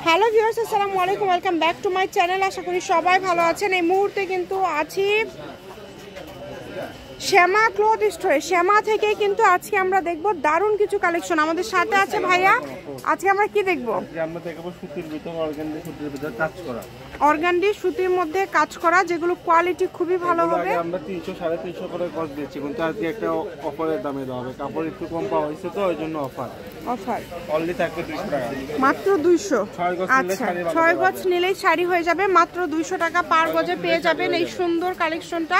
Hello viewers, আসসালামু আলাইকুম, welcome back to my channel. আশা করি সবাই ভালো আছেন। এই মুহূর্তে কিন্তু আছি শ্যামা ক্লথ স্টোরে। শ্যামা থেকে কিন্তু আজকে আমরা দেখব দারুণ কিছু কালেকশন। আমাদের সাথে আছে ভাইয়া। আজকে আমরা কি দেখব? আমরা দেখব সুতির ভিতর অর্গানডি সুতির ভিতর কাজ করা, অর্গানডি সুতির মধ্যে কাজ করা, যেগুলো কোয়ালিটি খুবই ভালো হবে। আমরা 300 350 করে কস্ট দিচ্ছি, কিন্তু আজকে একটা অফারের দামে দেওয়া হবে। কাপড় একটু কম পাওয়া হয়েছে তো ওই জন্য অফার অনলি থাকবে 200 টাকা, মাত্র 200। আচ্ছা, 6 গজ নিলেই শাড়ি হয়ে যাবে। মাত্র 200 টাকা পার গজে পেয়ে যাবেন এই সুন্দর কালেকশনটা।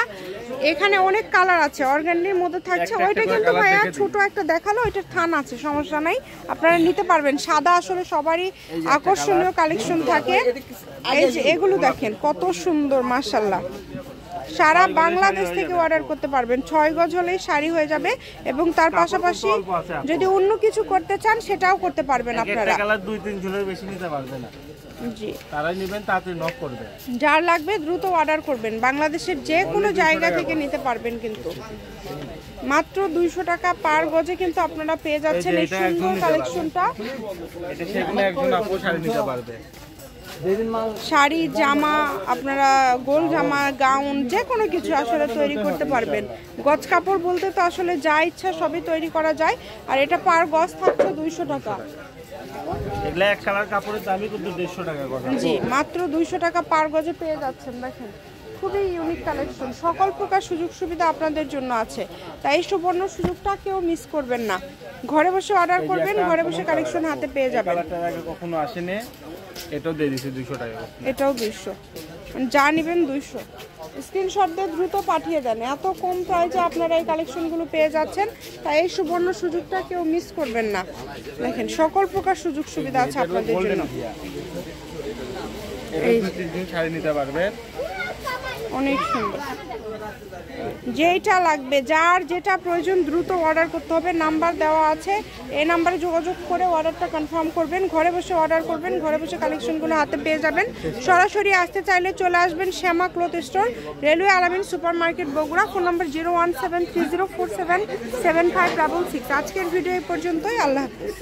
এখানে অনেক কালার আছে, অর্গানডির মধ্যে থাকছে। ওইটা কিন্তু ভাইয়া ছোট একটা দেখালো, ওইটার থান আছে, সমস্যা নাই, আপনারা নিতে পারবেন। সাদা আসলে সবারই আকর্ষণীয় কালেকশন থাকে। এই যে এগুলো দেখেন কত সুন্দর, মাশাআল্লাহ। সারা বাংলাদেশ থেকে অর্ডার করতে পারবেন। 6 গজ হলেই শাড়ি হয়ে যাবে, এবং তার পাশাপাশি যদি অন্য কিছু করতে চান সেটাও করতে পারবেন আপনারা। একটা কালার 2-3 জনের বেশি নিতে পারবে না। জি, তারাই নেবেন, তাড়াতাড়ি নক করবেন। যার লাগবে দ্রুত অর্ডার করবেন। বাংলাদেশের যে কোনো জায়গা থেকে নিতে পারবেন। কিন্তু মাত্র 200 টাকা পার গজে কিন্তু আপনারা পেয়ে যাচ্ছেন এই সুন্দর কালেকশনটা। এটা সেগুলো একজন আপু শাড়ি নিতে পারবে। শাড়ি, জামা, আপনারা গোল জামা, গাউন, যে কোনো কিছু আসলে তৈরি করতে পারবেন। গজ কাপড় বলতে তো আসলে যা ইচ্ছা সবই তৈরি করা যায়। আর এটা পার গজ থাকছে 200 টাকা। এগুলা এক কালার কাপড়ের দামই কিন্তু 150 টাকা করে। জি, মাত্র 200 টাকা পার গজে পেয়ে যাচ্ছেন। দেখেন খুবই ইউনিক কালেকশন, সকল প্রকার সুযোগ সুবিধা আপনাদের জন্য আছে। তাই এই সুবর্ণ সুযোগটা কেউ মিস করবেন না। ঘরে বসে অর্ডার করবেন, ঘরে বসে কালেকশন হাতে পেয়ে যাবেন। কালারটা আগে কখনো আসেনি, এটাও দিয়ে দিয়েছে 200 টাকা। এটাও 200, যা নেবেন 200। স্ক্রিনশট দিয়ে দ্রুত পাঠিয়ে দেন। এত কম প্রাইসে আপনারা এই কালেকশনগুলো পেয়ে যাচ্ছেন। তাই এই সুবর্ণ সুযোগটা কেউ মিস করবেন না। দেখেন সকল প্রকার সুযোগ সুবিধা আছে আপনাদের জন্য। এই 2-3 দিন শাড়ি নিতে পারবেন, অনেক সুন্দর। যেটা লাগবে, যার যেটা প্রয়োজন দ্রুত অর্ডার করতে হবে। নাম্বার দেওয়া আছে, এই নাম্বারে যোগাযোগ করে অর্ডারটা কনফার্ম করবেন। ঘরে বসে অর্ডার করবেন, ঘরে বসে কালেকশনগুলো হাতে পেয়ে যাবেন। সরাসরি আসতে চাইলে চলে আসবেন শ্যামা ক্লথ স্টোর, রেলওয়ে আলামিন সুপার মার্কেট, বগুড়া। ফোন নম্বর 01730477566। আজকের ভিডিও এই পর্যন্তই। আল্লাহ হাফেজ।